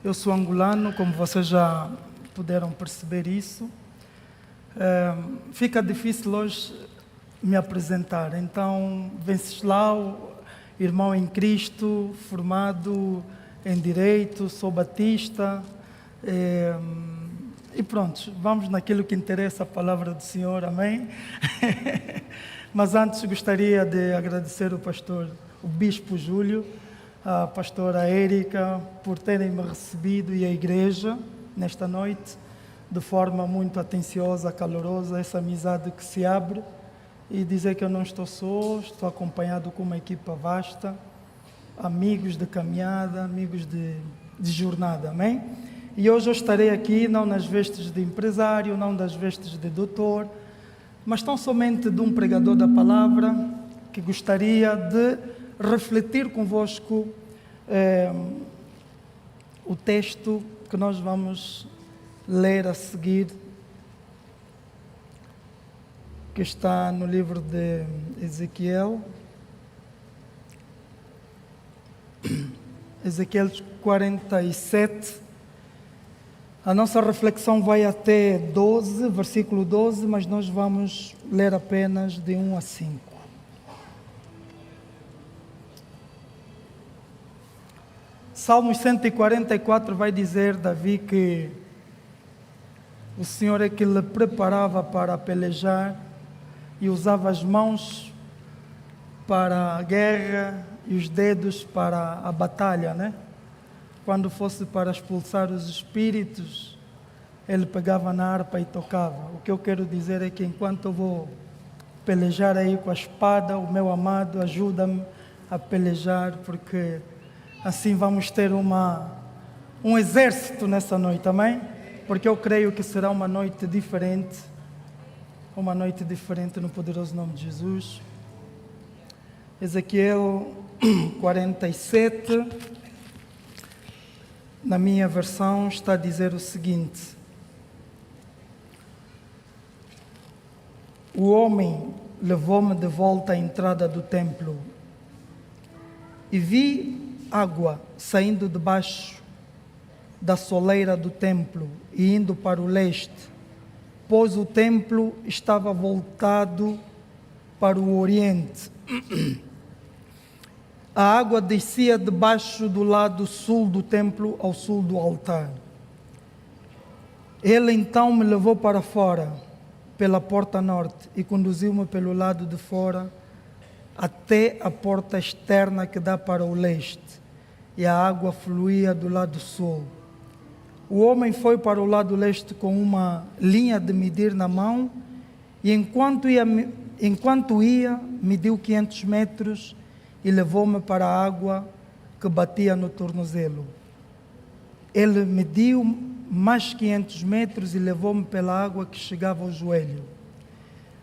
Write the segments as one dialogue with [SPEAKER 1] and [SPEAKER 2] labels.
[SPEAKER 1] Eu sou angolano, como vocês já puderam perceber isso. Fica difícil hoje me apresentar. Então, Venceslau, irmão em Cristo, formado em Direito, sou batista. E pronto, vamos naquilo que interessa a palavra do Senhor, amém? Mas antes gostaria de agradecer o pastor, o Bispo Júlio, a pastora Érica, por terem me recebido e a igreja nesta noite, de forma muito atenciosa, calorosa, essa amizade que se abre, e dizer que eu não estou só, estou acompanhado com uma equipa vasta, amigos de caminhada, amigos de jornada, amém? E hoje eu estarei aqui não nas vestes de empresário, não das vestes de doutor, mas tão somente de um pregador da palavra que gostaria de refletir convosco o texto que nós vamos ler a seguir, que está no livro de Ezequiel, Ezequiel 47. A nossa reflexão vai até 12, versículo 12, mas nós vamos ler apenas de 1 a 5. Salmos 144 vai dizer, Davi, que o Senhor é que lhe preparava para pelejar e usava as mãos para a guerra e os dedos para a batalha, né? Quando fosse para expulsar os espíritos, ele pegava na harpa e tocava. O que eu quero dizer é que enquanto eu vou pelejar aí com a espada, o meu amado ajuda-me a pelejar, porque assim vamos ter um exército nessa noite, amém? Porque eu creio que será uma noite diferente no poderoso nome de Jesus. Ezequiel 47, na minha versão, está a dizer o seguinte: o homem levou-me de volta à entrada do templo e vi água saindo debaixo da soleira do templo e indo para o leste, pois o templo estava voltado para o oriente. A água descia debaixo do lado sul do templo ao sul do altar. Ele então me levou para fora, pela porta norte, e conduziu-me pelo lado de fora até a porta externa que dá para o leste, e a água fluía do lado sul. O homem foi para o lado leste com uma linha de medir na mão, e enquanto ia, mediu 500 metros e levou-me para a água que batia no tornozelo. Ele mediu mais 500 metros e levou-me pela água que chegava ao joelho.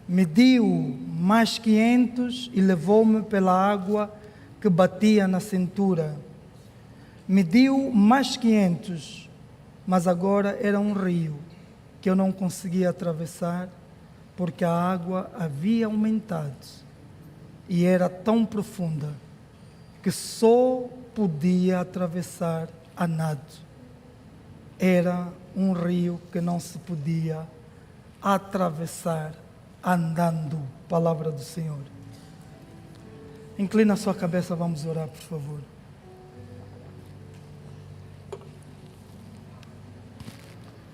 [SPEAKER 1] Mediu mais 500 e levou-me pela água que batia na cintura. Mediu mais 500, mas agora era um rio que eu não conseguia atravessar, porque a água havia aumentado e era tão profunda que só podia atravessar a nado. Era um rio que não se podia atravessar andando. Palavra do Senhor. Inclina a sua cabeça, vamos orar, por favor.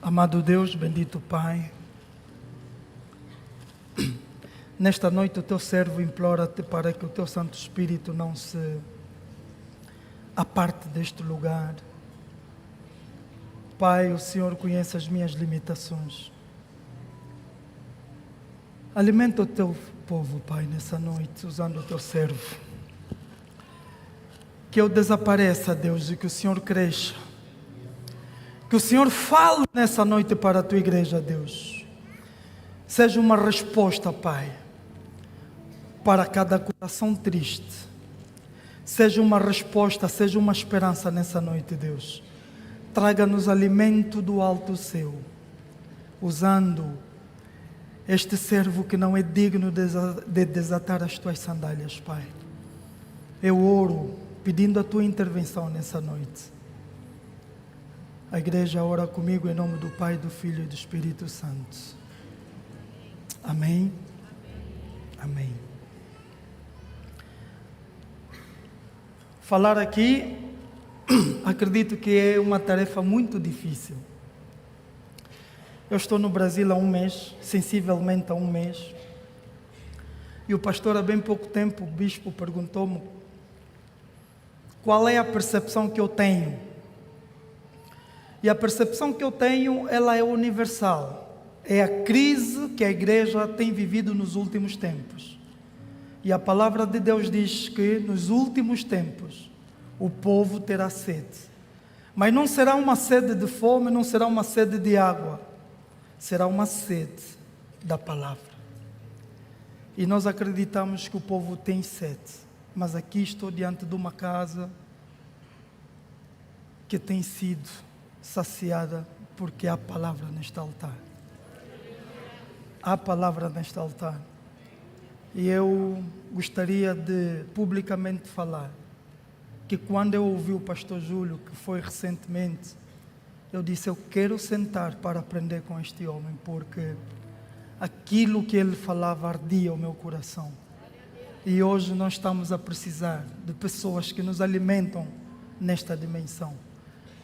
[SPEAKER 1] Amado Deus, bendito Pai, nesta noite o teu servo implora-te para que o teu Santo Espírito não se aparte deste lugar. Pai, o Senhor conhece as minhas limitações. Alimenta o teu povo, Pai, nessa noite, usando o teu servo. Que eu desapareça, Deus, e que o Senhor cresça. Que o Senhor fale nessa noite para a tua igreja, Deus. Seja uma resposta, Pai, para cada coração triste. Seja uma resposta, seja uma esperança nessa noite, Deus. Traga-nos alimento do alto céu, usando este servo que não é digno de desatar as tuas sandálias, Pai. Eu oro pedindo a tua intervenção nessa noite. A igreja ora comigo em nome do Pai, do Filho e do Espírito Santo. Amém? Amém. Falar aqui, acredito que é uma tarefa muito difícil. Eu estou no Brasil há um mês, sensivelmente há um mês, e o pastor há bem pouco tempo, o bispo, perguntou-me qual é a percepção que eu tenho. E a percepção que eu tenho, ela é universal. É a crise que a igreja tem vivido nos últimos tempos. E a palavra de Deus diz que nos últimos tempos o povo terá sede. Mas não será uma sede de fome, não será uma sede de água. Será uma sede da palavra. E nós acreditamos que o povo tem sede. Mas aqui estou diante de uma casa que tem sido saciada porque há palavra neste altar. Há palavra neste altar. E eu gostaria de publicamente falar que quando eu ouvi o pastor Júlio, que foi recentemente, eu disse, eu quero sentar para aprender com este homem, porque aquilo que ele falava ardia o meu coração. E hoje nós estamos a precisar de pessoas que nos alimentam nesta dimensão.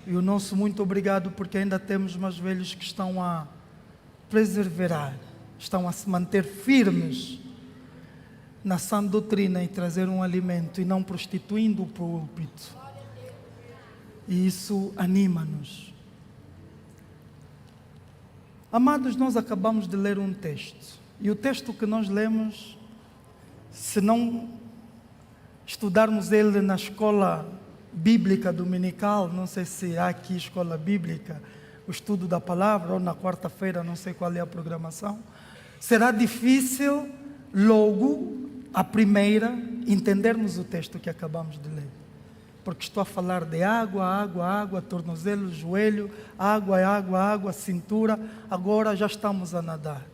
[SPEAKER 1] E o nosso muito obrigado, porque ainda temos mais velhos que estão a preservar, estão a se manter firmes na sã doutrina e trazer um alimento e não prostituindo o púlpito. E isso anima-nos. Amados, nós acabamos de ler um texto. E o texto que nós lemos, se não estudarmos ele na escola bíblica dominical, não sei se há aqui escola bíblica, o estudo da palavra, ou na quarta-feira, não sei qual é a programação, será difícil, logo, a primeira, entendermos o texto que acabamos de ler. Porque estou a falar de água, água, água, tornozelo, joelho, água, água, água, cintura, agora já estamos a nadar.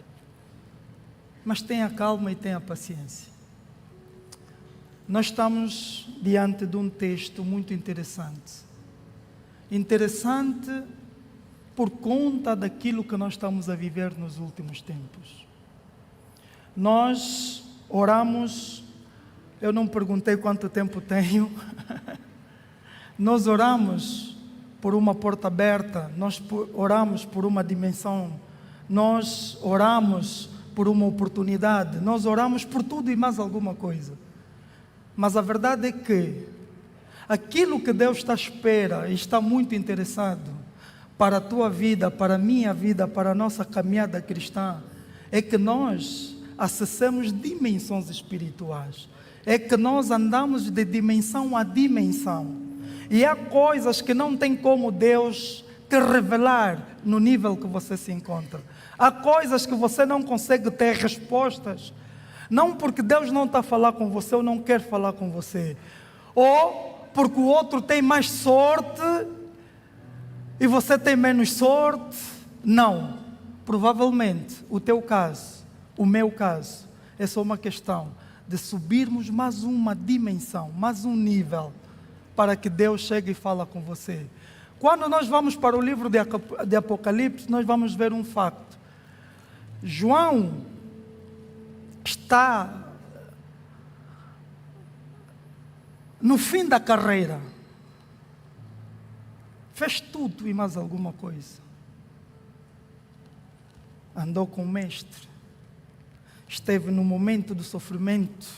[SPEAKER 1] Mas tenha calma e tenha paciência. Nós estamos diante de um texto muito interessante. Interessante por conta daquilo que nós estamos a viver nos últimos tempos. Nós oramos, eu não perguntei quanto tempo tenho, nós oramos por uma porta aberta, nós oramos por uma dimensão, nós oramos por uma oportunidade, nós oramos por tudo e mais alguma coisa. Mas a verdade é que aquilo que Deus está à espera e está muito interessado para a tua vida, para a minha vida, para a nossa caminhada cristã, é que nós acessemos dimensões espirituais. É que nós andamos de dimensão a dimensão. E há coisas que não tem como Deus te revelar no nível que você se encontra. Há coisas que você não consegue ter respostas. Não porque Deus não está a falar com você ou não quer falar com você. Ou porque o outro tem mais sorte e você tem menos sorte. Não. Provavelmente o teu caso, o meu caso, é só uma questão de subirmos mais uma dimensão, mais um nível, para que Deus chegue e fale com você. Quando nós vamos para o livro de Apocalipse, nós vamos ver um facto. João está no fim da carreira. Fez tudo e mais alguma coisa. Andou com o mestre. Esteve no momento do sofrimento.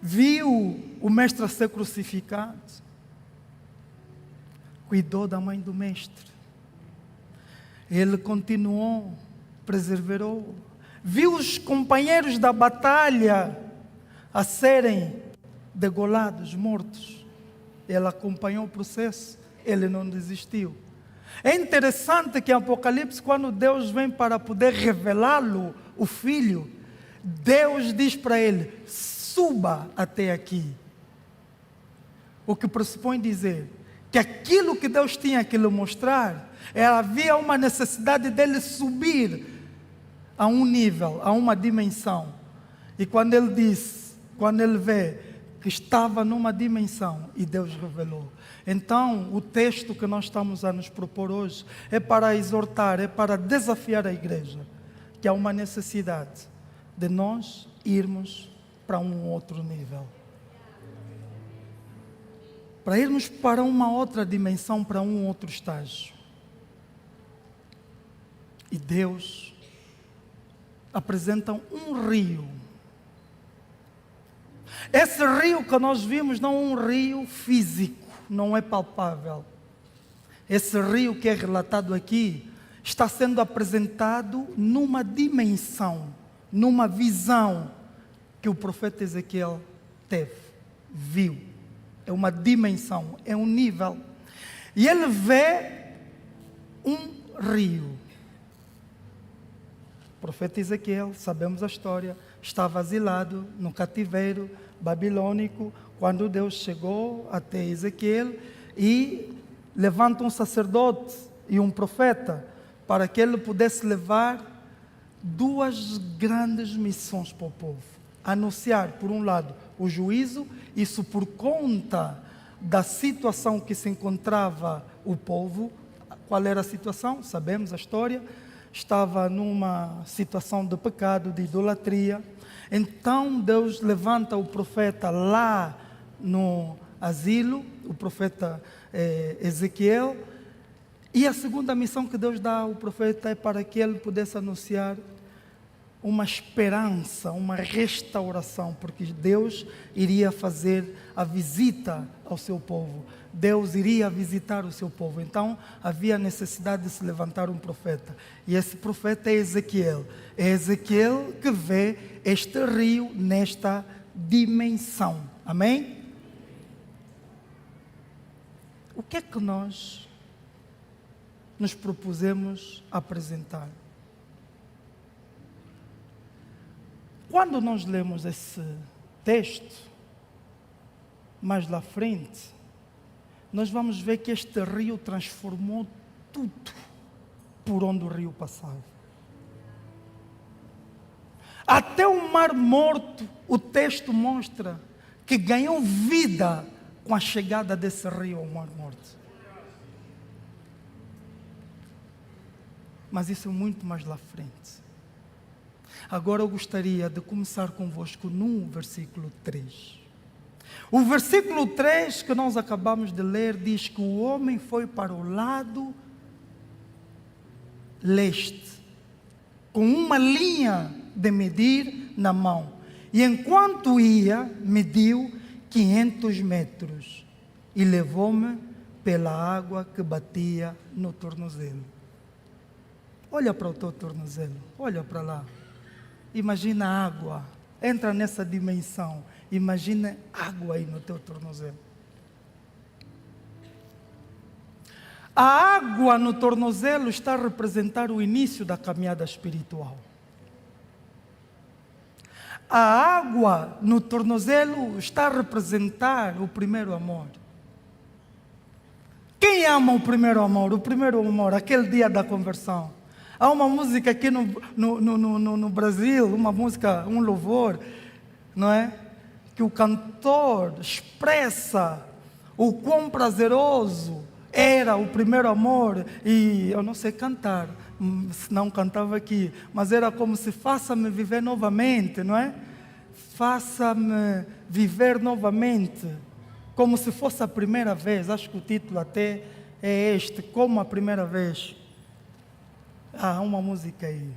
[SPEAKER 1] Viu o mestre a ser crucificado. Cuidou da mãe do mestre. Ele continuou, perseverou. Viu os companheiros da batalha a serem degolados, mortos. Ele acompanhou o processo, ele não desistiu. É interessante que em Apocalipse, quando Deus vem para poder revelá-lo, o Filho, Deus diz para ele, suba até aqui. O que pressupõe dizer que aquilo que Deus tinha que lhe mostrar, havia uma necessidade dele subir a um nível, a uma dimensão. E quando ele diz, quando ele vê que estava numa dimensão e Deus revelou. Então, o texto que nós estamos a nos propor hoje é para exortar, é para desafiar a igreja, que há uma necessidade de nós irmos para um outro nível. Para irmos para uma outra dimensão, para um outro estágio. E Deus apresenta um rio. Esse rio que nós vimos não é um rio físico, não é palpável. Esse rio que é relatado aqui está sendo apresentado numa dimensão, numa visão que o profeta Ezequiel teve, viu. É uma dimensão, é um nível. E ele vê um rio. O profeta Ezequiel, sabemos a história, estava exilado no cativeiro babilônico, quando Deus chegou até Ezequiel e levanta um sacerdote e um profeta para que ele pudesse levar duas grandes missões para o povo. Anunciar, por um lado, o juízo, isso por conta da situação que se encontrava o povo. Qual era a situação? Sabemos a história. Estava numa situação de pecado, de idolatria. Então Deus levanta o profeta lá no asilo, o profeta Ezequiel, e a segunda missão que Deus dá ao profeta é para que ele pudesse anunciar uma esperança, uma restauração, porque Deus iria fazer a visita ao seu povo. Deus iria visitar o seu povo. Então havia necessidade de se levantar um profeta. E esse profeta é Ezequiel. É Ezequiel que vê este rio nesta dimensão. Amém? O que é que nós nos propusemos apresentar? Quando nós lemos esse texto, mais lá frente, nós vamos ver que este rio transformou tudo por onde o rio passava. Até o Mar Morto, o texto mostra que ganhou vida com a chegada desse rio ao Mar Morto. Mas isso é muito mais lá frente. Agora eu gostaria de começar convosco no versículo 3. O versículo 3 que nós acabamos de ler diz que o homem foi para o lado leste, com uma linha de medir na mão. E enquanto ia, mediu 500 metros e levou-me pela água que batia no tornozelo. Olha para o teu tornozelo, olha para lá. Imagina a água, entra nessa dimensão, imagina água aí no teu tornozelo. A água no tornozelo está a representar o início da caminhada espiritual. A água no tornozelo está a representar o primeiro amor. Quem ama o primeiro amor? O primeiro amor, aquele dia da conversão. Há uma música aqui no Brasil, uma música, um louvor, não é? Que o cantor expressa o quão prazeroso era o primeiro amor. E eu não sei cantar, se não cantava aqui, mas era como se faça-me viver novamente, não é? Faça-me viver novamente, como se fosse a primeira vez. Acho que o título até é este, como a primeira vez. Ah, uma música aí.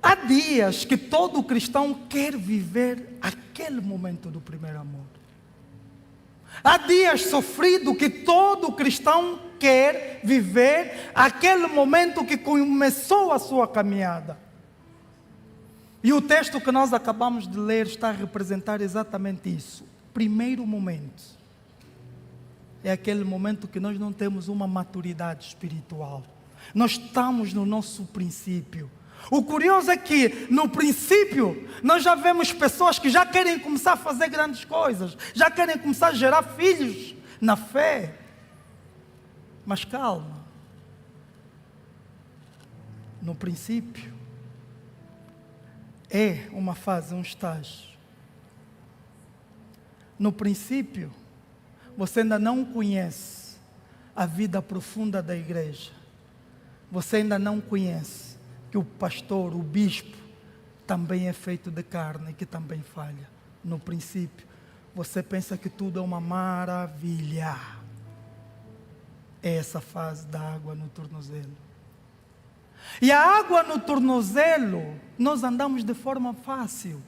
[SPEAKER 1] Há dias que todo cristão quer viver aquele momento do primeiro amor. Há dias sofridos que todo cristão quer viver aquele momento que começou a sua caminhada. E o texto que nós acabamos de ler está a representar exatamente isso. Primeiro momento. É aquele momento que nós não temos uma maturidade espiritual. Nós estamos no nosso princípio. O curioso é que, no princípio, nós já vemos pessoas que já querem começar a fazer grandes coisas, já querem começar a gerar filhos na fé. Mas calma. No princípio, É uma fase, um estágio. No princípio, você ainda não conhece a vida profunda da igreja. Você ainda não conhece que o pastor, o bispo, também é feito de carne e que também falha. No princípio, você pensa que tudo é uma maravilha. É essa fase da água no tornozelo. E a água no tornozelo, nós andamos de forma fácil.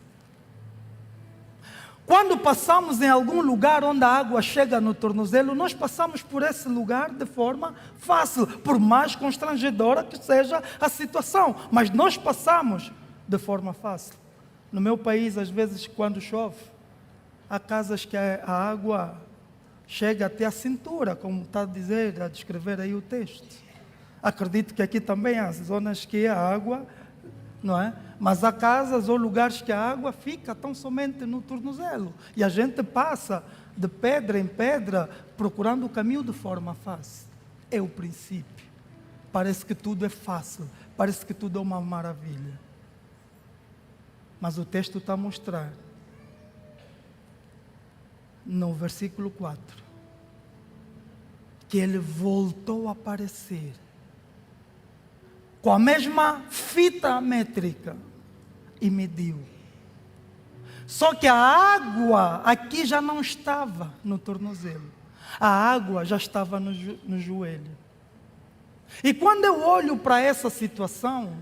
[SPEAKER 1] Quando passamos em algum lugar onde a água chega no tornozelo, nós passamos por esse lugar de forma fácil, por mais constrangedora que seja a situação. Mas nós passamos de forma fácil. No meu país, às vezes, quando chove, há casas que a água chega até a cintura, como está a descrever aí o texto. Acredito que aqui também há zonas que a água, não é? Mas há casas ou lugares que a água fica tão somente no tornozelo. E a gente passa de pedra em pedra, procurando o caminho de forma fácil. É o princípio. Parece que tudo é fácil, parece que tudo é uma maravilha. Mas o texto está a mostrar, no versículo 4, que ele voltou a aparecer com a mesma fita métrica e mediu. Só que a água aqui já não estava no tornozelo. A água já estava no joelho. E quando eu olho para essa situação,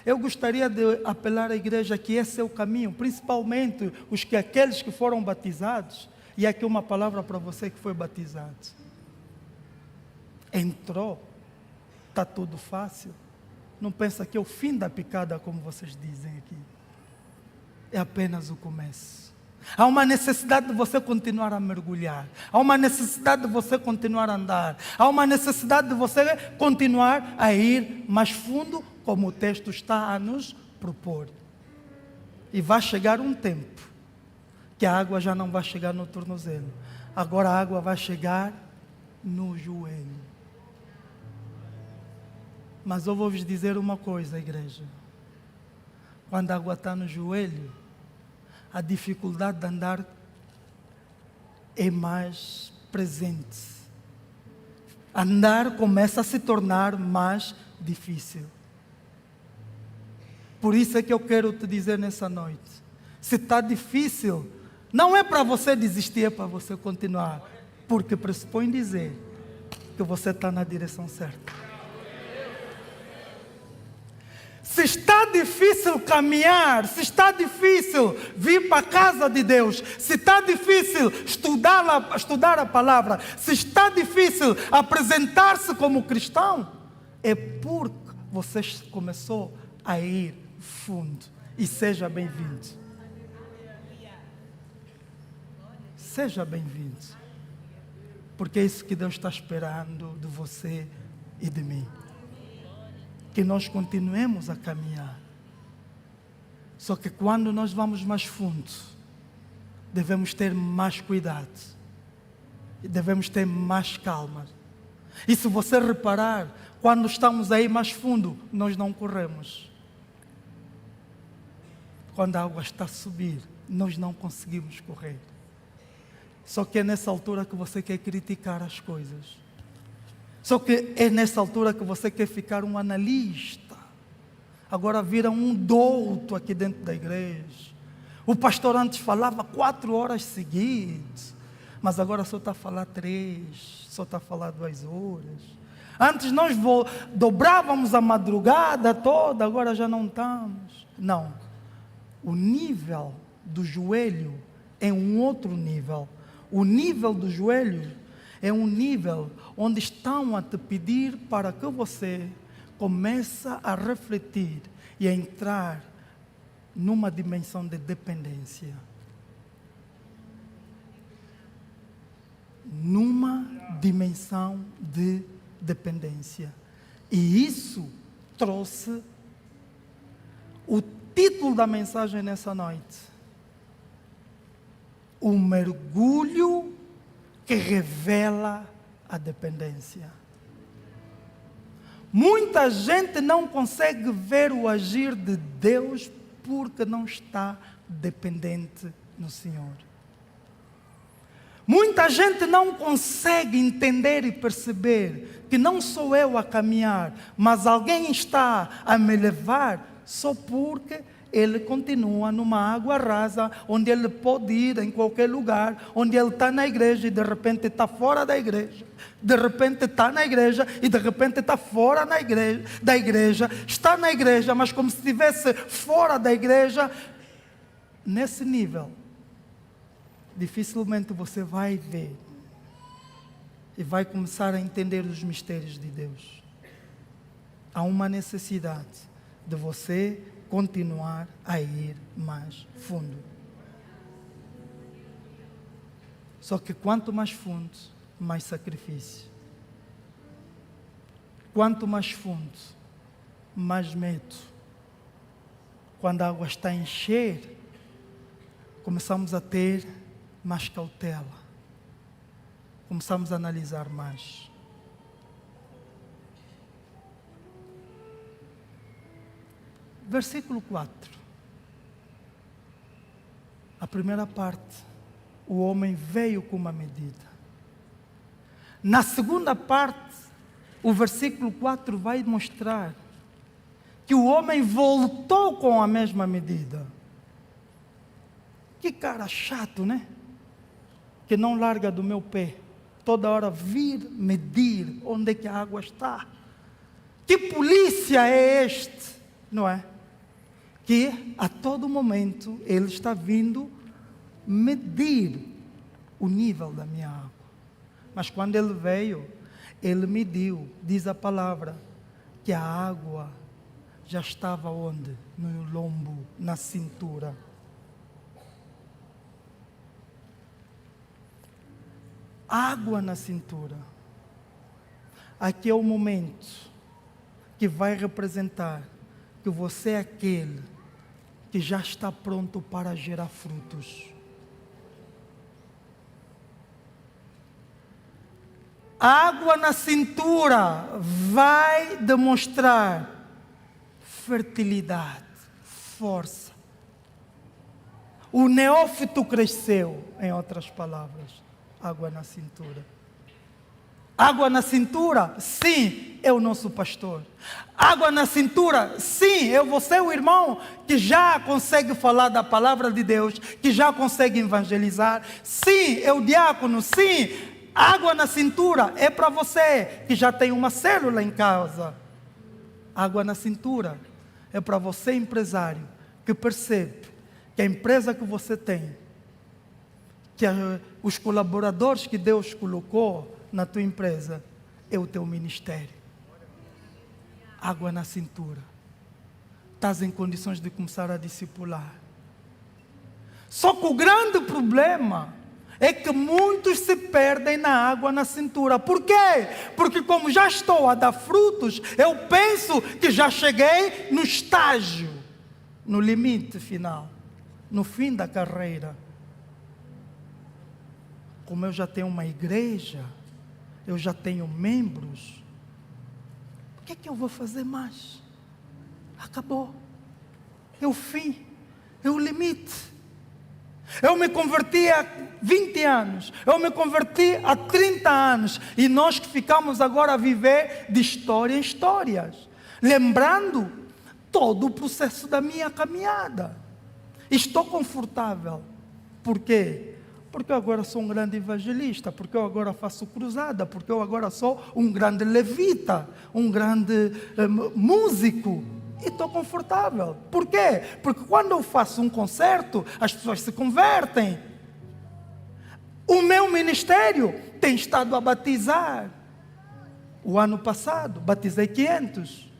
[SPEAKER 1] eu gostaria de apelar à igreja que esse é o caminho, principalmente aqueles que foram batizados. E aqui uma palavra para você que foi batizado. Entrou, está tudo fácil. Não pensa que é o fim da picada, como vocês dizem aqui. É apenas o começo. Há uma necessidade de você continuar a mergulhar. Há uma necessidade de você continuar a andar. Há uma necessidade de você continuar a ir mais fundo, como o texto está a nos propor. E vai chegar um tempo que a água já não vai chegar no tornozelo. Agora a água vai chegar no joelho. Mas eu vou vos dizer uma coisa, igreja. Quando a água está no joelho, a dificuldade de andar é mais presente. Andar começa a se tornar mais difícil. Por isso é que eu quero te dizer nessa noite. Se está difícil, não é para você desistir, é para você continuar. Porque pressupõe dizer que você está na direção certa. Se está difícil caminhar, se está difícil vir para a casa de Deus, se está difícil estudar a palavra, se está difícil apresentar-se como cristão, é porque você começou a ir fundo. E seja bem-vindo. Seja bem-vindo. Porque é isso que Deus está esperando de você e de mim. Que nós continuemos a caminhar. Só que quando nós vamos mais fundo, devemos ter mais cuidado. E devemos ter mais calma. E se você reparar, quando estamos aí mais fundo, nós não corremos. Quando a água está a subir, nós não conseguimos correr. Só que é nessa altura que você quer criticar as coisas. Só que é nessa altura que você quer ficar um analista. Agora vira um douto aqui dentro da igreja. O pastor antes falava 4 horas seguidas, mas agora só está a falar 3, só está a falar 2 horas. Antes nós dobrávamos a madrugada toda, agora já não estamos. Não. O nível do joelho é um outro nível. O nível do joelho é um nível onde estão a te pedir para que você comece a refletir e a entrar numa dimensão de dependência. Numa dimensão de dependência. E isso trouxe o título da mensagem nessa noite. O mergulho que revela a dependência. Muita gente não consegue ver o agir de Deus porque não está dependente no Senhor. Muita gente não consegue entender e perceber que não sou eu a caminhar, mas alguém está a me levar só porque ele continua numa água rasa, onde ele pode ir em qualquer lugar, onde ele está na igreja e de repente está fora da igreja, de repente está na igreja e de repente está fora da igreja, está na igreja, mas como se estivesse fora da igreja. Nesse nível, dificilmente você vai ver e vai começar a entender os mistérios de Deus. Há uma necessidade de você continuar a ir mais fundo. Só que quanto mais fundo, mais sacrifício. Quanto mais fundo, mais medo. Quando a água está a encher, começamos a ter mais cautela. Começamos a analisar mais. Versículo 4. A primeira parte, o homem veio com uma medida. Na segunda parte, o versículo 4 vai mostrar que o homem voltou com a mesma medida. Que cara chato, né? Que não larga do meu pé. Toda hora vir medir onde é que a água está. Que polícia é este? Não é? Que a todo momento ele está vindo medir o nível da minha água. Mas quando ele veio, ele mediu, diz a palavra, que a água já estava onde? No lombo, na cintura. Água na cintura. Aqui é o momento que vai representar que você é aquele que já está pronto para gerar frutos. Água na cintura vai demonstrar fertilidade, força. O neófito cresceu, em outras palavras. Água na cintura. Água na cintura? Sim, é o nosso pastor. Água na cintura? Sim, eu vou ser o irmão que já consegue falar da palavra de Deus, que já consegue evangelizar. Sim, é o diácono. Sim, água na cintura é para você que já tem uma célula em casa. Água na cintura é para você, empresário, que percebe que a empresa que você tem, que os colaboradores que Deus colocou na tua empresa, é o teu ministério. Água na cintura. Estás em condições de começar a discipular. Só que o grande problema é que muitos se perdem na água na cintura. Por quê? Porque como já estou a dar frutos, eu penso que já cheguei no estágio, no limite final, no fim da carreira. Como eu já tenho uma igreja, eu já tenho membros, o que é que eu vou fazer mais? Acabou. É o fim, é o limite. Eu me converti há 20 anos, eu me converti há 30 anos, e nós que ficamos agora a viver de história em histórias, lembrando todo o processo da minha caminhada. Estou confortável. Por quê? Porque eu agora sou um grande evangelista, porque eu agora faço cruzada, porque eu agora sou um grande levita, um grande músico. E estou confortável. Por quê? Porque quando eu faço um concerto, as pessoas se convertem. O meu ministério tem estado a batizar. O ano passado, batizei 500.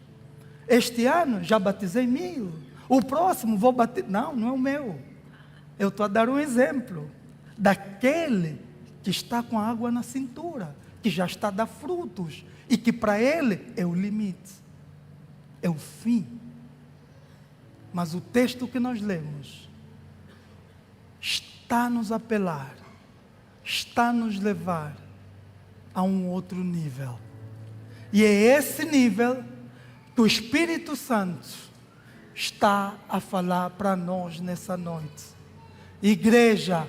[SPEAKER 1] Este ano, já batizei 1000. O próximo, vou batizar. Não é o meu. Eu estou a dar um exemplo daquele que está com a água na cintura, que já está a dar frutos, e que para ele é o limite, é o fim. Mas o texto que nós lemos está a nos apelar, está a nos levar a um outro nível, e é esse nível que o Espírito Santo está a falar para nós nessa noite. Igreja,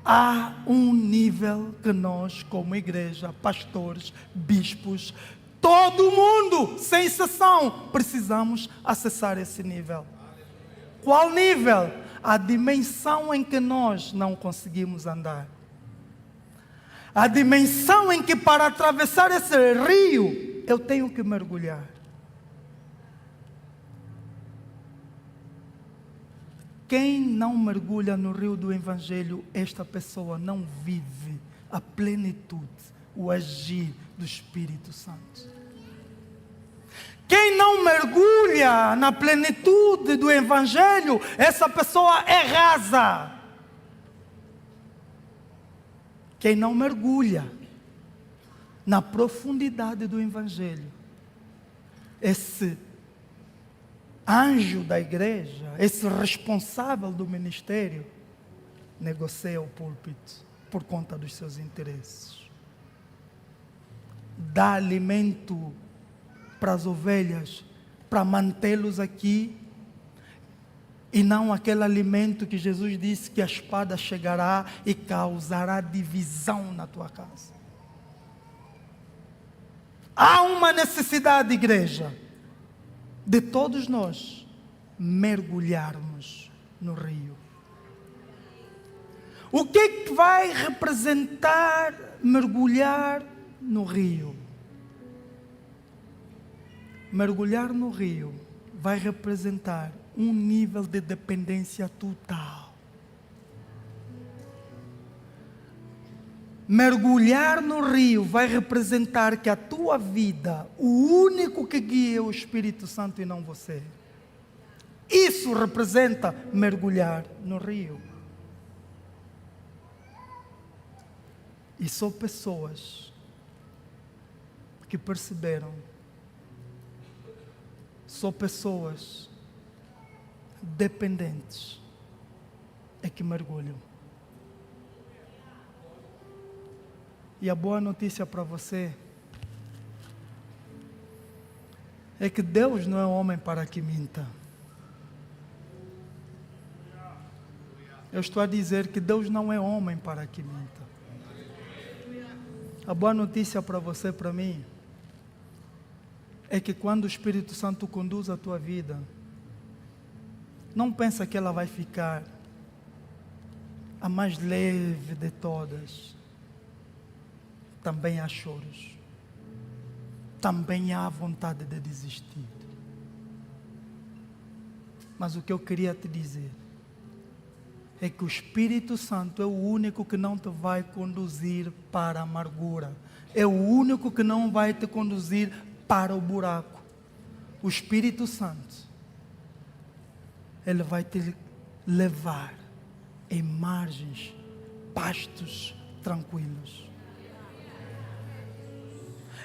[SPEAKER 1] há um nível que nós, como igreja, pastores, bispos, todo mundo, sem exceção, precisamos acessar esse nível. Qual nível? A dimensão em que nós não conseguimos andar. A dimensão em que para atravessar esse rio, eu tenho que mergulhar. Quem não mergulha no rio do Evangelho, esta pessoa não vive a plenitude, o agir do Espírito Santo. Quem não mergulha na plenitude do Evangelho, essa pessoa é rasa. Quem não mergulha na profundidade do Evangelho, esse anjo da igreja, esse responsável do ministério, negocia o púlpito por conta dos seus interesses. Dá alimento para as ovelhas, para mantê-los aqui, e não aquele alimento que Jesus disse que a espada chegará e causará divisão na tua casa. Há uma necessidade, igreja, de todos nós mergulharmos no rio. O que é que vai representar mergulhar no rio? Mergulhar no rio vai representar um nível de dependência total. Mergulhar no rio vai representar que a tua vida, o único que guia é o Espírito Santo e não você. Isso representa mergulhar no rio. E só pessoas que perceberam, só pessoas dependentes é que mergulham. E a boa notícia para você é que Deus não é homem para que minta. Eu estou a dizer que Deus não é homem para que minta. A boa notícia para você, para mim, é que quando o Espírito Santo conduz a tua vida, não pensa que ela vai ficar a mais leve de todas. Também há choros. Também há vontade de desistir. Mas o que eu queria te dizer é que o Espírito Santo é o único que não te vai conduzir para a amargura. É o único que não vai te conduzir para o buraco. O Espírito Santo, ele vai te levar em margens, pastos tranquilos.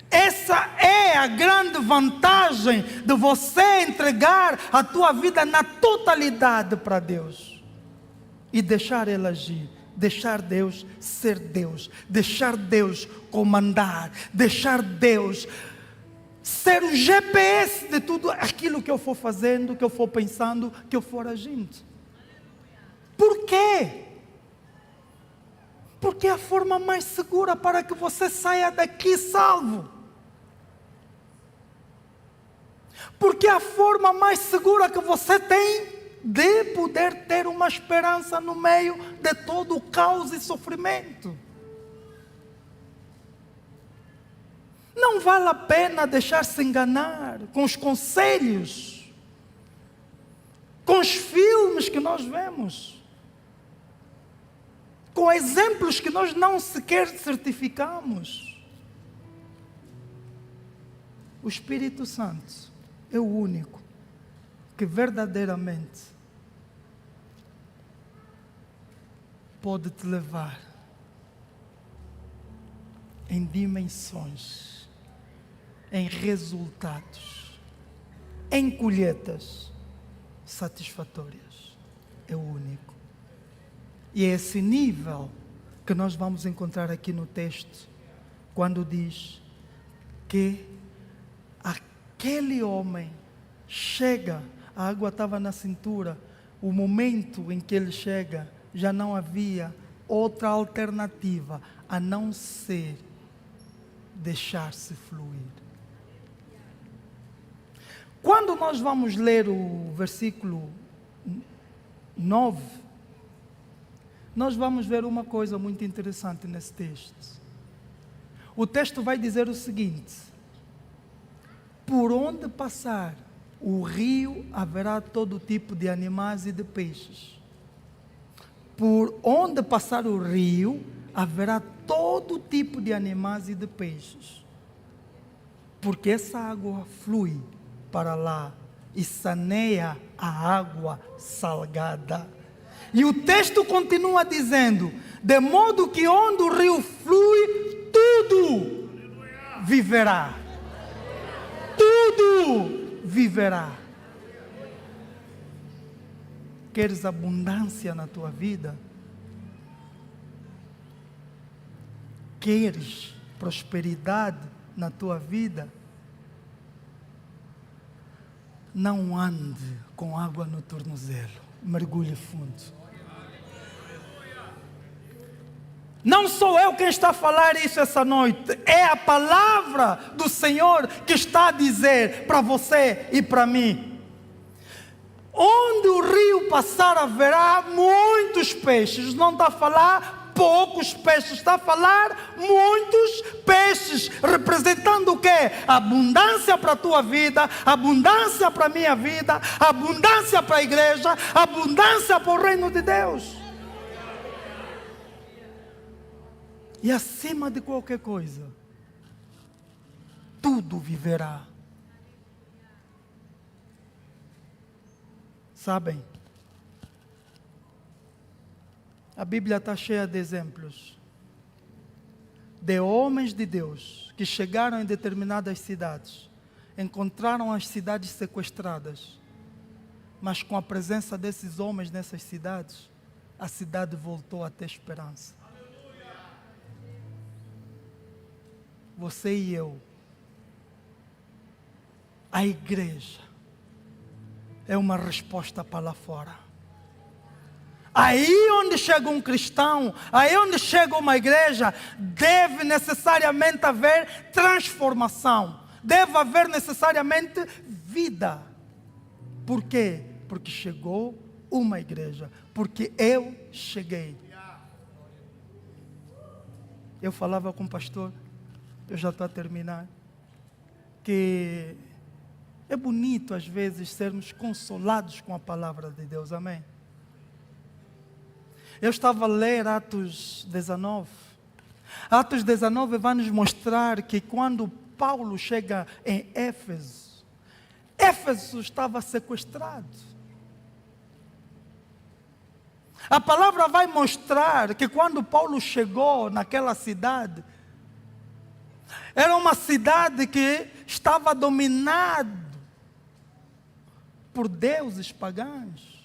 [SPEAKER 1] Essa é a grande vantagem de você entregar a tua vida na totalidade para Deus e deixar Ele agir, deixar Deus ser Deus, deixar Deus comandar, deixar Deus ser o GPS de tudo aquilo que eu for fazendo, que eu for pensando, que eu for agindo. Por quê? Porque é a forma mais segura para que você saia daqui salvo. Porque é a forma mais segura que você tem de poder ter uma esperança no meio de todo o caos e sofrimento. Não vale a pena deixar-se enganar com os conselhos, com os filmes que nós vemos, com exemplos que nós não sequer certificamos. O Espírito Santo é o único que verdadeiramente pode te levar em dimensões, em resultados, em colheitas satisfatórias. É o único. E é esse nível que nós vamos encontrar aqui no texto, quando diz que aquele homem chega a água estava na cintura. O momento em que ele chega, já não havia outra alternativa a não ser deixar-se fluir. Quando nós vamos ler o versículo 9, nós vamos ver uma coisa muito interessante nesse texto. O texto vai dizer o seguinte: por onde passar o rio haverá todo tipo de animais e de peixes. Por onde passar o rio haverá todo tipo de animais e de peixes. Porque essa água flui para lá e saneia a água salgada. E o texto continua dizendo: de modo que onde o rio flui, tudo viverá. Tudo viverá. Queres abundância na tua vida? Queres prosperidade na tua vida? Não ande com água no tornozelo. Mergulhe fundo. Não sou eu quem está a falar isso essa noite. É a palavra do Senhor que está a dizer para você e para mim. Onde o rio passar haverá muitos peixes. Não está a falar poucos peixes, está a falar muitos peixes. Representando o quê? Abundância para a tua vida, abundância para a minha vida, abundância para a igreja, abundância para o reino de Deus. E acima de qualquer coisa, tudo viverá. Sabem, a Bíblia está cheia de exemplos de homens de Deus que chegaram em determinadas cidades, encontraram as cidades sequestradas, mas com a presença desses homens nessas cidades, a cidade voltou a ter esperança. Você e eu, a igreja, é uma resposta para lá fora. Aí onde chega um cristão, aí onde chega uma igreja, deve necessariamente haver transformação. Deve haver necessariamente vida. Por quê? Porque chegou uma igreja. Porque eu cheguei. Eu falava com o pastor, eu já estou a terminar, que é bonito às vezes sermos consolados com a palavra de Deus, amém? Eu estava a ler Atos 19. Atos 19 vai nos mostrar que quando Paulo chega em Éfeso, Éfeso estava sequestrado. A palavra vai mostrar que quando Paulo chegou naquela cidade, era uma cidade que estava dominada por deuses pagãos.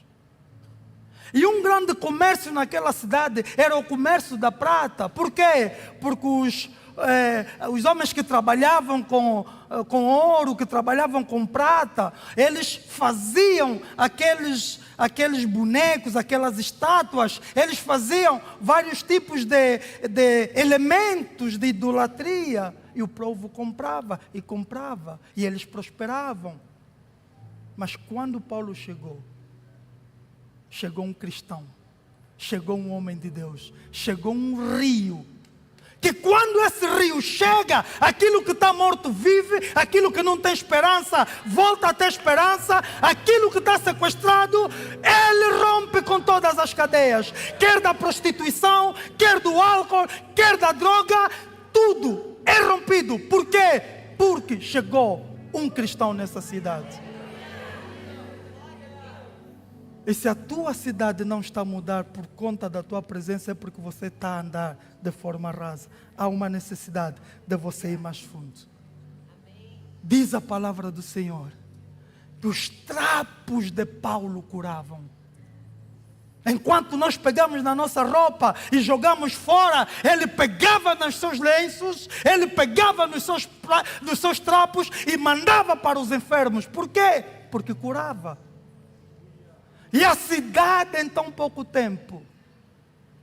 [SPEAKER 1] E um grande comércio naquela cidade era o comércio da prata. Por quê? Porque os homens que trabalhavam com ouro, que trabalhavam com prata, eles faziam aqueles bonecos, aquelas estátuas, eles faziam vários tipos de elementos de idolatria. E o povo comprava, e eles prosperavam. Mas quando Paulo chegou um cristão, chegou um homem de Deus, chegou um rio, que quando esse rio chega, aquilo que está morto vive, aquilo que não tem esperança volta a ter esperança, aquilo que está sequestrado, ele rompe com todas as cadeias, quer da prostituição, quer do álcool, quer da droga, tudo é rompido. Por quê? Porque chegou um cristão nessa cidade. E se a tua cidade não está a mudar por conta da tua presença, é porque você está a andar de forma rasa. Há uma necessidade de você ir mais fundo. Diz a palavra do Senhor que os trapos de Paulo curavam. Enquanto nós pegamos na nossa roupa e jogamos fora, ele pegava nos seus lenços, ele pegava nos seus trapos e mandava para os enfermos. Por quê? Porque curava. E a cidade, em tão pouco tempo,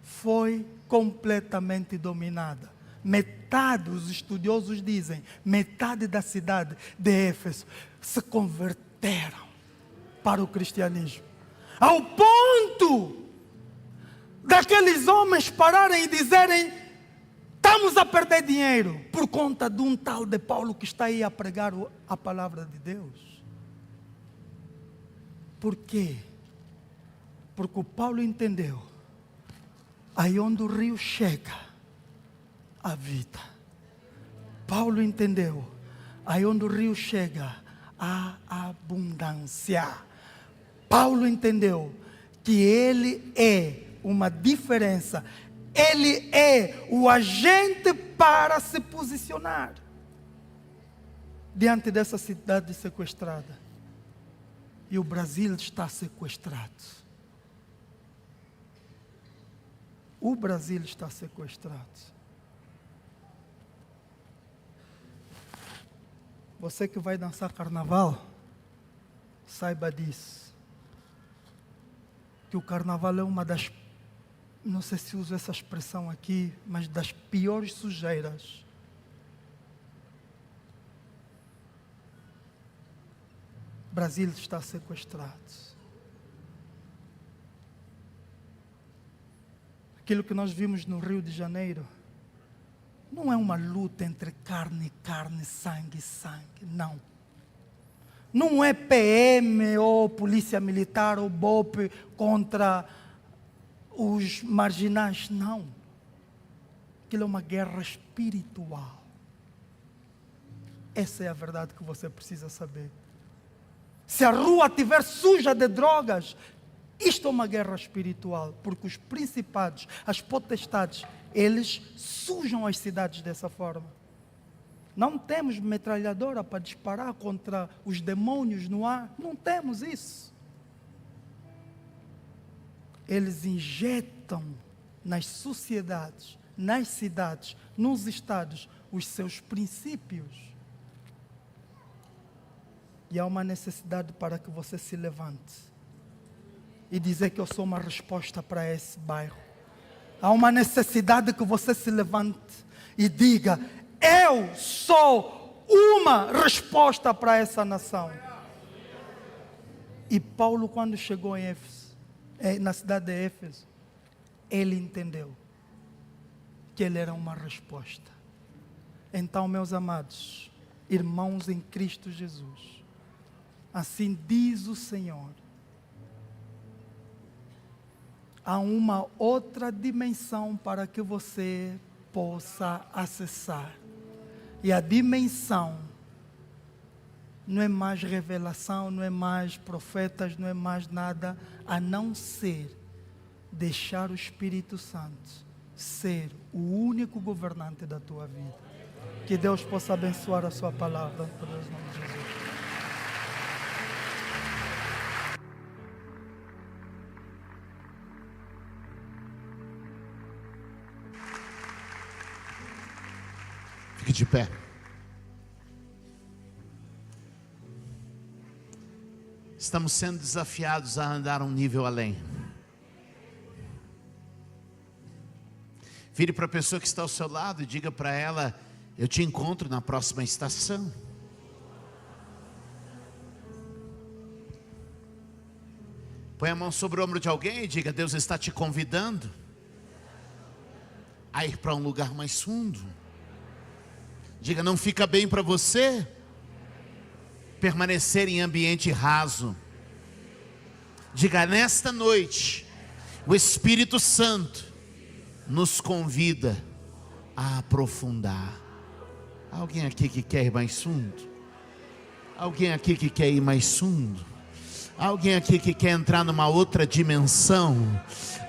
[SPEAKER 1] foi completamente dominada. Metade, os estudiosos dizem, metade da cidade de Éfeso se converteram para o cristianismo. Ao ponto daqueles homens pararem e dizerem: estamos a perder dinheiro por conta de um tal de Paulo que está aí a pregar a palavra de Deus. Por quê? Porque o Paulo entendeu, aí onde o rio chega, a vida. Paulo entendeu, aí onde o rio chega, a abundância. Paulo entendeu que ele é uma diferença. Ele é o agente para se posicionar diante dessa cidade sequestrada. E o Brasil está sequestrado. O Brasil está sequestrado. Você que vai dançar carnaval, saiba disso. Que o carnaval é uma das, não sei se uso essa expressão aqui, mas das piores sujeiras. O Brasil está sequestrado. Aquilo que nós vimos no Rio de Janeiro não é uma luta entre carne e carne, sangue e sangue, não. Não é PM ou Polícia Militar ou BOP contra os marginais, não. Aquilo é uma guerra espiritual. Essa é a verdade que você precisa saber. Se a rua estiver suja de drogas, isto é uma guerra espiritual, porque os principados, as potestades, eles sujam as cidades dessa forma. Não temos metralhadora para disparar contra os demônios no ar, não temos isso. Eles injetam nas sociedades, nas cidades, nos estados, os seus princípios. E há uma necessidade para que você se levante e dizer que eu sou uma resposta para esse bairro. Há uma necessidade que você se levante e diga: eu sou uma resposta para essa nação. E Paulo, quando chegou em Éfeso, na cidade de Éfeso, ele entendeu que ele era uma resposta. Então, meus amados, irmãos em Cristo Jesus, assim diz o Senhor, há uma outra dimensão para que você possa acessar. E a dimensão não é mais revelação, não é mais profetas, não é mais nada, a não ser deixar o Espírito Santo ser o único governante da tua vida. Que Deus possa abençoar a sua palavra, por nome de Jesus.
[SPEAKER 2] Fique de pé. Estamos sendo desafiados a andar um nível além. Vire para a pessoa que está ao seu lado e diga para ela: eu te encontro na próxima estação. Põe a mão sobre o ombro de alguém e diga: Deus está te convidando a ir para um lugar mais fundo. Diga: não fica bem para você permanecer em ambiente raso. Diga: nesta noite, o Espírito Santo nos convida a aprofundar. Alguém aqui que quer ir mais fundo? Alguém aqui que quer ir mais fundo? Alguém aqui que quer entrar numa outra dimensão?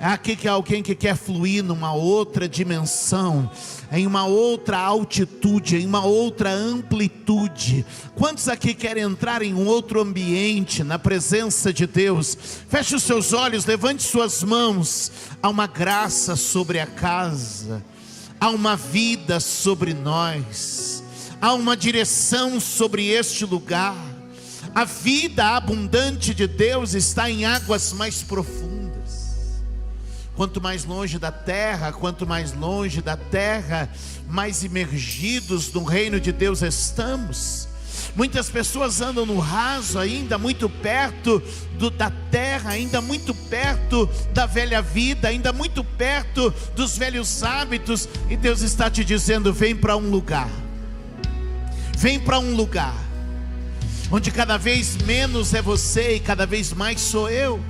[SPEAKER 2] Aqui que alguém que quer fluir numa outra dimensão, em uma outra altitude, em uma outra amplitude. Quantos aqui querem entrar em um outro ambiente, na presença de Deus? Feche os seus olhos, levante suas mãos. Há uma graça sobre a casa, há uma vida sobre nós, há uma direção sobre este lugar. A vida abundante de Deus está em águas mais profundas. Quanto mais longe da terra, mais imergidos no reino de Deus estamos. Muitas pessoas andam no raso ainda, muito perto da terra, ainda muito perto da velha vida, ainda muito perto dos velhos hábitos. E Deus está te dizendo: vem para um lugar. Vem para um lugar onde cada vez menos é você e cada vez mais sou eu.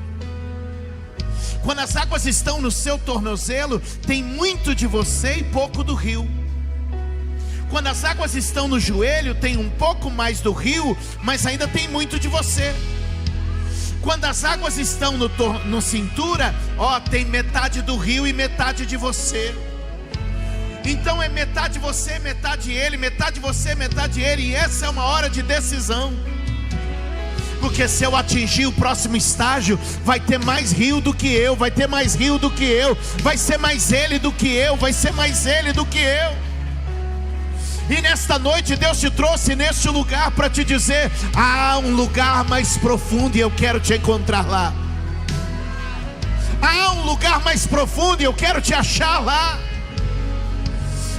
[SPEAKER 2] Quando as águas estão no seu tornozelo, tem muito de você e pouco do rio. Quando as águas estão no joelho, tem um pouco mais do rio, mas ainda tem muito de você. Quando as águas estão no cintura, tem metade do rio e metade de você. Então é metade você, metade ele, metade você, metade ele. E essa é uma hora de decisão. Porque se eu atingir o próximo estágio, vai ter mais rio do que eu, vai ter mais rio do que eu, vai ser mais ele do que eu, vai ser mais ele do que eu. E nesta noite Deus te trouxe neste lugar para te dizer: há um lugar mais profundo e eu quero te encontrar lá. Há um lugar mais profundo e eu quero te achar lá.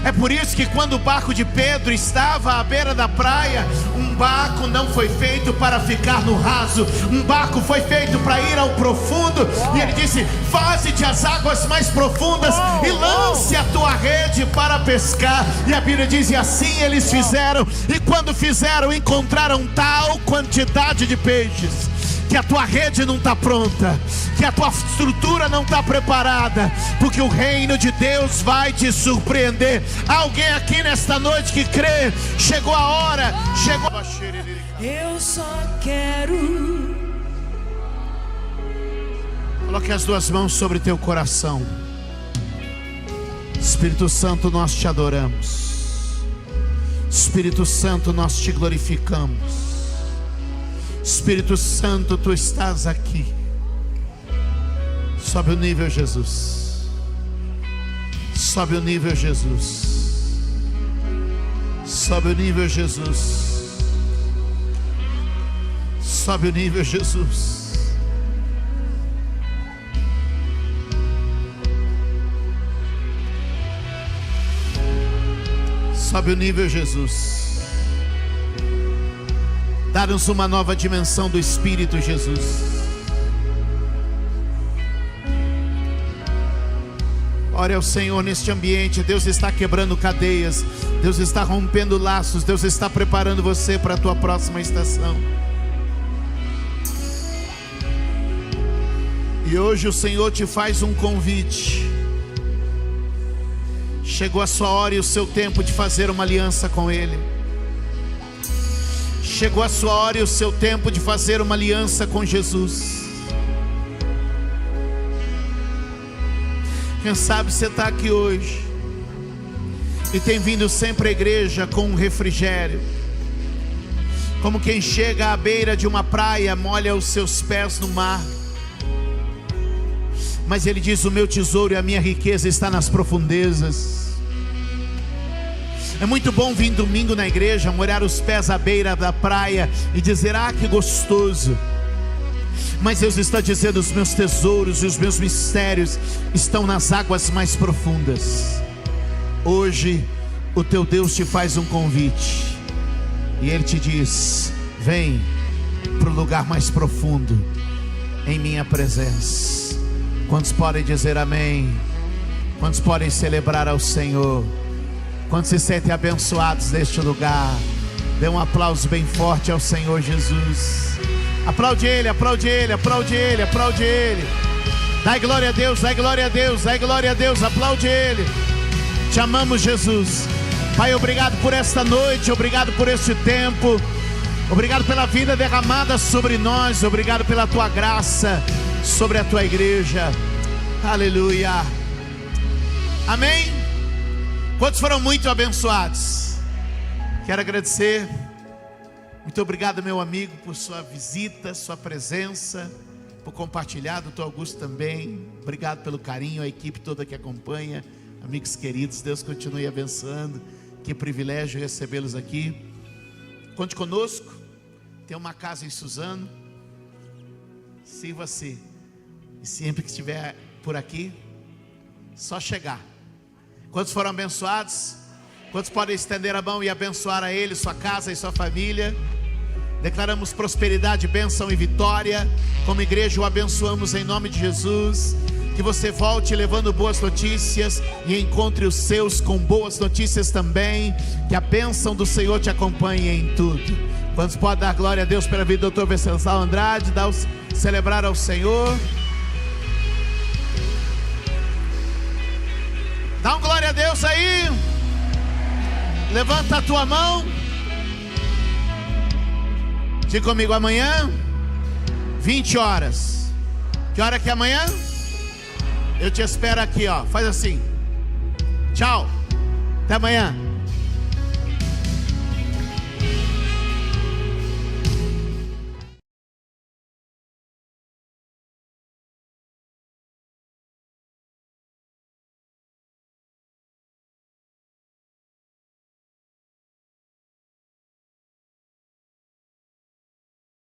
[SPEAKER 2] É por isso que quando o barco de Pedro estava à beira da praia, um barco não foi feito para ficar no raso, um barco foi feito para ir ao profundo. E ele disse: faze-te as águas mais profundas e lance a tua rede para pescar. E a Bíblia diz: e assim eles fizeram. E quando fizeram, encontraram tal quantidade de peixes, que a tua rede não está pronta, que a tua estrutura não está preparada, porque o reino de Deus vai te surpreender. Alguém aqui nesta noite que crê, chegou a hora, chegou.
[SPEAKER 3] Eu só quero.
[SPEAKER 2] Coloque as duas mãos sobre teu coração. Espírito Santo, nós te adoramos. Espírito Santo, nós te glorificamos. Espírito Santo, tu estás aqui. Sobe o nível, Jesus. Sobe o nível, Jesus. Sobe o nível, Jesus. Sobe o nível, Jesus. Sobe o nível, Jesus. Dá-nos uma nova dimensão do Espírito, Jesus. Ore ao Senhor neste ambiente. Deus está quebrando cadeias, Deus está rompendo laços, Deus está preparando você para a tua próxima estação. E hoje o Senhor te faz um convite. Chegou a sua hora e o seu tempo de fazer uma aliança com Ele. Chegou a sua hora e o seu tempo de fazer uma aliança com Jesus. Quem sabe você está aqui hoje e tem vindo sempre à igreja com um refrigério, como quem chega à beira de uma praia, molha os seus pés no mar. Mas Ele diz: o meu tesouro e a minha riqueza está nas profundezas. É muito bom vir domingo na igreja, molhar os pés à beira da praia e dizer: ah, que gostoso. Mas Deus está dizendo: os meus tesouros e os meus mistérios estão nas águas mais profundas. Hoje o teu Deus te faz um convite e Ele te diz: vem para o lugar mais profundo, em minha presença. Quantos podem dizer amém? Quantos podem celebrar ao Senhor? Quantos se sentem abençoados neste lugar? Dê um aplauso bem forte ao Senhor Jesus. Aplaude Ele, aplaude Ele, aplaude Ele, aplaude Ele. Dai glória a Deus, dai glória a Deus, dai glória a Deus, aplaude Ele. Te amamos, Jesus. Pai, obrigado por esta noite, obrigado por este tempo, obrigado pela vida derramada sobre nós, obrigado pela Tua graça sobre a Tua igreja. Aleluia. Amém. Quantos foram muito abençoados? Quero agradecer. Muito obrigado, meu amigo, por sua visita, sua presença, por compartilhar. Doutor Augusto também. Obrigado pelo carinho, a equipe toda que acompanha. Amigos queridos, Deus continue abençoando. Que privilégio recebê-los aqui. Conte conosco. Tem uma casa em Suzano. Sirva-se. E sempre que estiver por aqui, só chegar. Quantos foram abençoados? Quantos podem estender a mão e abençoar a ele, sua casa e sua família? Declaramos prosperidade, bênção e vitória. Como igreja o abençoamos em nome de Jesus. Que você volte levando boas notícias e encontre os seus com boas notícias também. Que a bênção do Senhor te acompanhe em tudo. Quantos podem dar glória a Deus pela vida do Dr. Venceslau Andrade? Celebrar ao Senhor. Dá um glória a Deus aí. Levanta a tua mão. Diga comigo, amanhã 20 horas. Que hora que é amanhã? Eu te espero aqui, ó. Faz assim. Tchau. Até amanhã.